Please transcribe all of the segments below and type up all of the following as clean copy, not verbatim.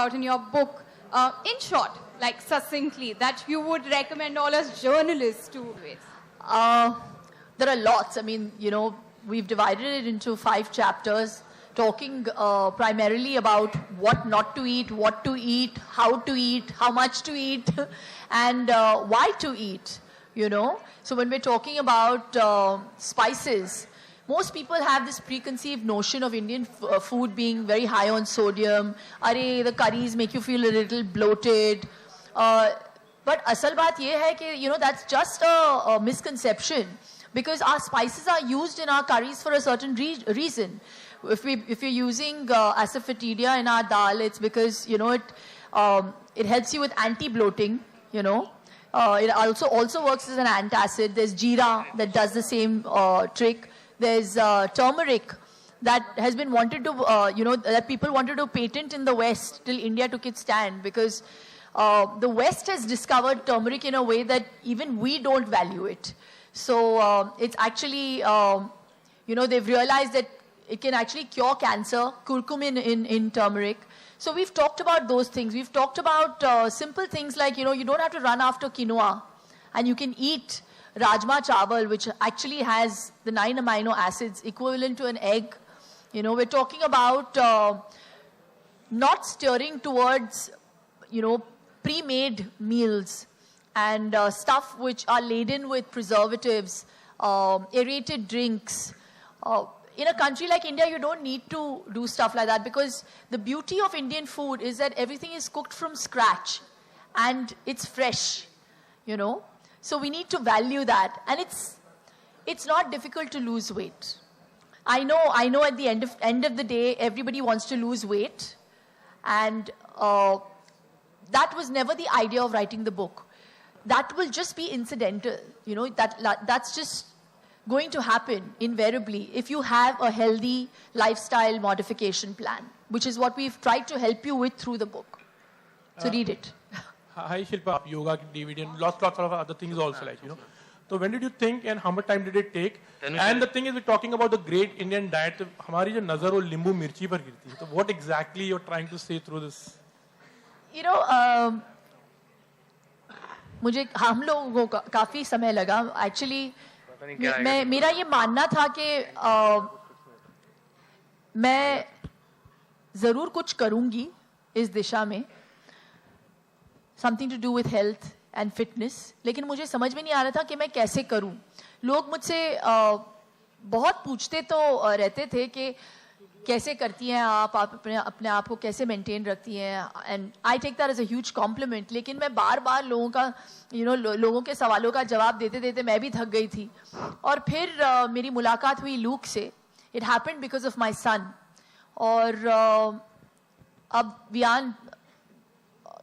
about in your book, in short, like succinctly, that you would recommend all us journalists to read? There are lots. I mean, we've divided it into 5 chapters, talking primarily about what not to eat, what to eat, how much to eat, and why to eat, So when we're talking about spices, most people have this preconceived notion of Indian food being very high on sodium. The curries make you feel a little bloated. But asal baat ye hai ki, that's just a misconception, because our spices are used in our curries for a certain reason. If you're using asafoetida in our dal, it's because, it helps you with anti-bloating, It also works as an antacid. There's jeera that does the same trick. There's turmeric that has been wanted to, that people wanted to patent in the West till India took its stand, because the West has discovered turmeric in a way that even we don't value it. So it's actually, they've realized that it can actually cure cancer, curcumin in turmeric. So we've talked about those things. We've talked about simple things like, you don't have to run after quinoa, and you can eat rajma chawal, which actually has the 9 amino acids equivalent to an egg. We're talking about not steering towards, pre-made meals and stuff which are laden with preservatives, aerated drinks. In a country like India, you don't need to do stuff like that, because the beauty of Indian food is that everything is cooked from scratch and it's fresh, So we need to value that. And it's not difficult to lose weight. I know at the end of the day, everybody wants to lose weight. And that was never the idea of writing the book. That will just be incidental. That's just going to happen invariably if you have a healthy lifestyle modification plan, which is what we've tried to help you with through the book. So read it. Hi Shilpa, yoga, DVD, and lots of other things also, So when did you think and how much time did it take? And the thing is, we're talking about the great Indian diet. Hamari jo nazar wo limbu mirchi par girti hai. So what exactly you're trying to say through this? मुझे हम लोगों को काफी समय लगा actually मेरा ये मानना था कि मैं जरूर कुछ करूंगी इस दिशा में, something to do with health and fitness, लेकिन मुझे समझ में नहीं आ रहा था कि मैं कैसे करूं. लोग मुझसे बहुत पूछते तो रहते थे कि कैसे करती हैं आप अपने आप को कैसे मेंटेन रखती हैं, and I take that as a huge compliment. लेकिन मैं बार बार लोगों का लोगों के सवालों का जवाब देते देते मैं भी थक गई थी. और फिर मेरी मुलाकात हुई लूक से. It happened because of my son. और अब वियान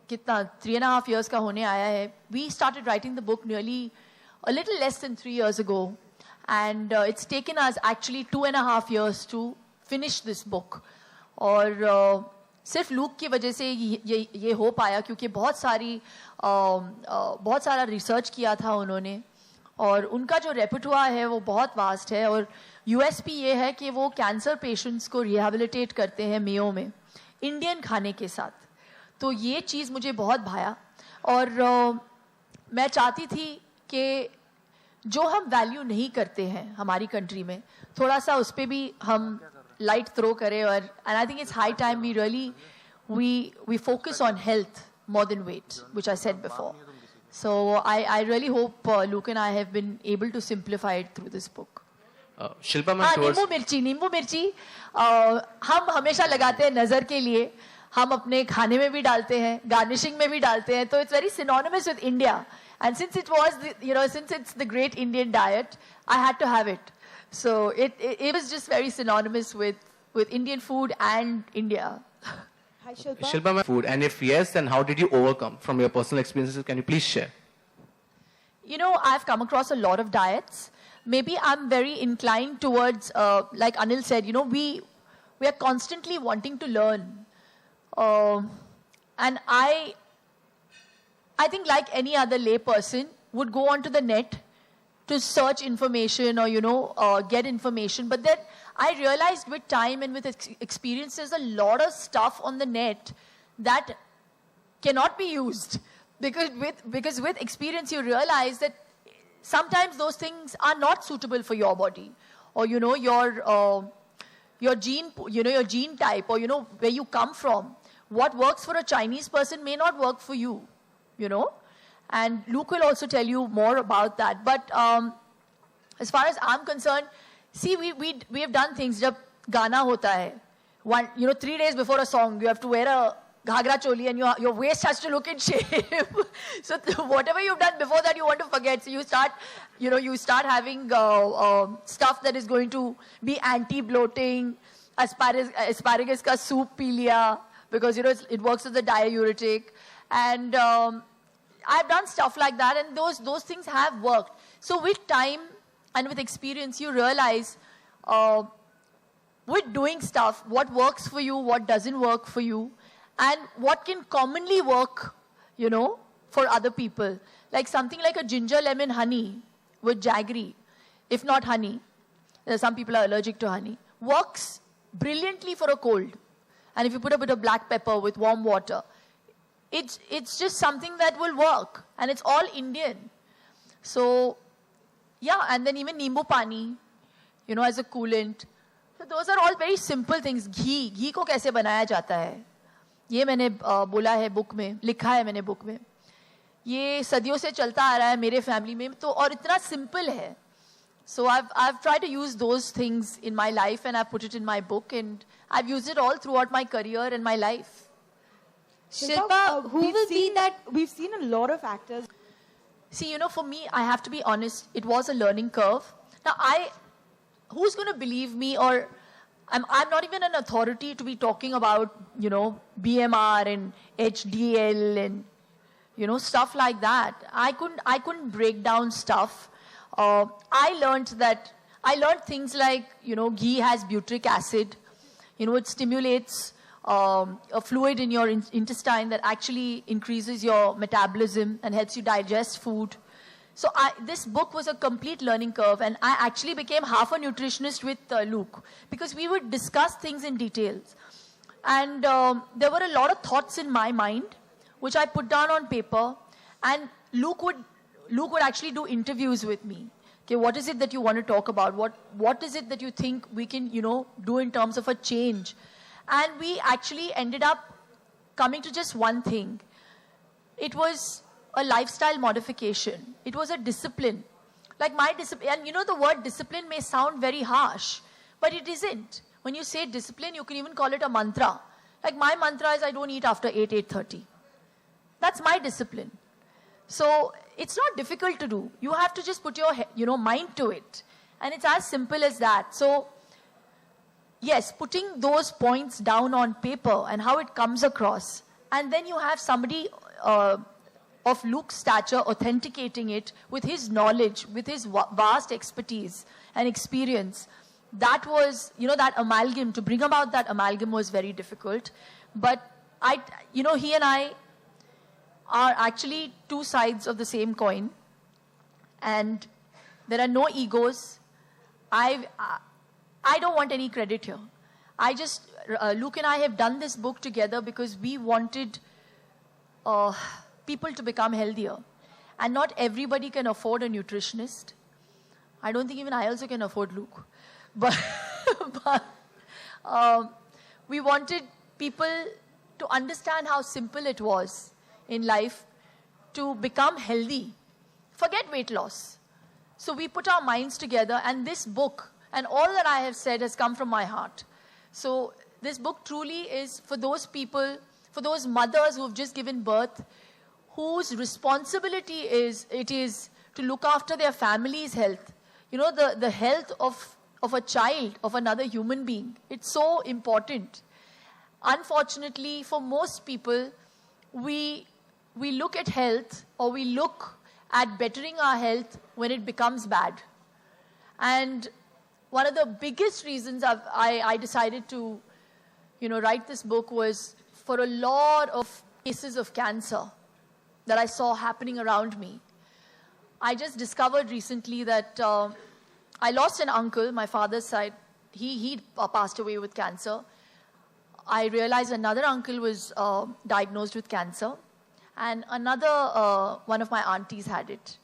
कितना 3.5 years का होने आया है. We started writing the book nearly a little less than 3 years ago, and it's taken us actually 2.5 years to finish this book. और सिर्फ लूक की वजह से ये हो पाया क्योंकि बहुत सारा रिसर्च किया था उन्होंने, और उनका जो रेपर्टुआर है वो बहुत वास्ट है. और यूएसपी ये है कि वो कैंसर पेशेंट्स को रिहेबिलिटेट करते हैं मेयो में इंडियन खाने के साथ. तो ये चीज़ मुझे बहुत भाया, और मैं चाहती थी कि जो हम वैल्यू नहीं करते हैं हमारी कंट्री में, थोड़ा सा उस पर भी हम लाइट थ्रो करें. और and I think it's high time we really we focus on health more than weight, which I said before. So I really hope Luke and I have been able to simplify it through this book. Shilpa ma'am, नींबू मिर्ची हम हमेशा लगाते हैं नजर के लिए. हम अपने खाने में भी डालते हैं, गार्निशिंग में भी डालते हैं. तो it's very synonymous with India. And since it was, since it's the great Indian diet, I had to have it. So it was just very synonymous with Indian food and India. Hi, Shilpa. Shilpa, my food. And if yes, then how did you overcome from your personal experiences? Can you please share? I've come across a lot of diets. Maybe I'm very inclined towards, like Anil said, we are constantly wanting to learn. And I think like any other lay person would go onto the net to search information or, get information. But then I realized with time and with experience, there's a lot of stuff on the net that cannot be used. Because with experience, you realize that sometimes those things are not suitable for your body, or your gene type, or where you come from. What works for a Chinese person may not work for you, And Luke will also tell you more about that. But as far as I'm concerned, see, we have done things. Jab Gana hota hai, 3 days before a song, you have to wear a ghagra choli and your waist has to look in shape. So whatever you've done before that, you want to forget. So you start having stuff that is going to be anti-bloating. Asparagus ka soup pee liya, because it works as a diuretic. And I've done stuff like that, and those things have worked. So with time and with experience, you realize with doing stuff, what works for you, what doesn't work for you, and what can commonly work, for other people. Like something like a ginger lemon honey with jaggery, if not honey. Some people are allergic to honey. Works brilliantly for a cold. And if you put a bit of black pepper with warm water, it's just something that will work. And it's all Indian. So, yeah, and then even nimbu pani, as a coolant. So those are all very simple things. Ghee ko kaise banaya jata hai? ये मैंने बोला है book में, लिखा है मैंने book में. ये सदियों से चलता आ रहा है मेरे फैमिली में, तो और इतना सिंपल है. So I've tried to use those things in my life, and I've put it in my book, and I've used it all throughout my career and my life. Shilpa, we've seen a lot of actors. See, for me, I have to be honest, it was a learning curve. Now, who's going to believe me, or I'm not even an authority to be talking about, BMR and HDL and, stuff like that. I couldn't break down stuff. I learned things like, ghee has butyric acid. It stimulates a fluid in your intestine that actually increases your metabolism and helps you digest food. So this book was a complete learning curve, and I actually became half a nutritionist with Luke, because we would discuss things in details. And there were a lot of thoughts in my mind, which I put down on paper, and Luke would actually do interviews with me. Okay, what is it that you want to talk about? What is it that you think we can, do in terms of a change? And we actually ended up coming to just one thing. It was a lifestyle modification. It was a discipline. Like my discipline, and the word discipline may sound very harsh, but it isn't. When you say discipline, you can even call it a mantra. Like my mantra is I don't eat after 8:30. That's my discipline. So it's not difficult to do. You have to just put your mind to it. And it's as simple as that. So yes, putting those points down on paper and how it comes across, and then you have somebody of Luke's stature authenticating it with his knowledge, with his vast expertise and experience. That was, that amalgam, to bring about that amalgam was very difficult. But he and I are actually two sides of the same coin. And there are no egos. I don't want any credit here. Luke and I have done this book together because we wanted people to become healthier. And not everybody can afford a nutritionist. I don't think even I also can afford Luke. But we wanted people to understand how simple it was in life to become healthy. Forget weight loss. So we put our minds together, and this book and all that I have said has come from my heart. So this book truly is for those people, for those mothers who have just given birth, whose responsibility it is to look after their family's health. The health of a child, of another human being. It's so important. Unfortunately, for most people, we look at health, or we look at bettering our health when it becomes bad. And one of the biggest reasons I decided to, write this book was for a lot of cases of cancer that I saw happening around me. I just discovered recently that I lost an uncle, my father's side. He passed away with cancer. I realized another uncle was diagnosed with cancer, and another one of my aunties had it.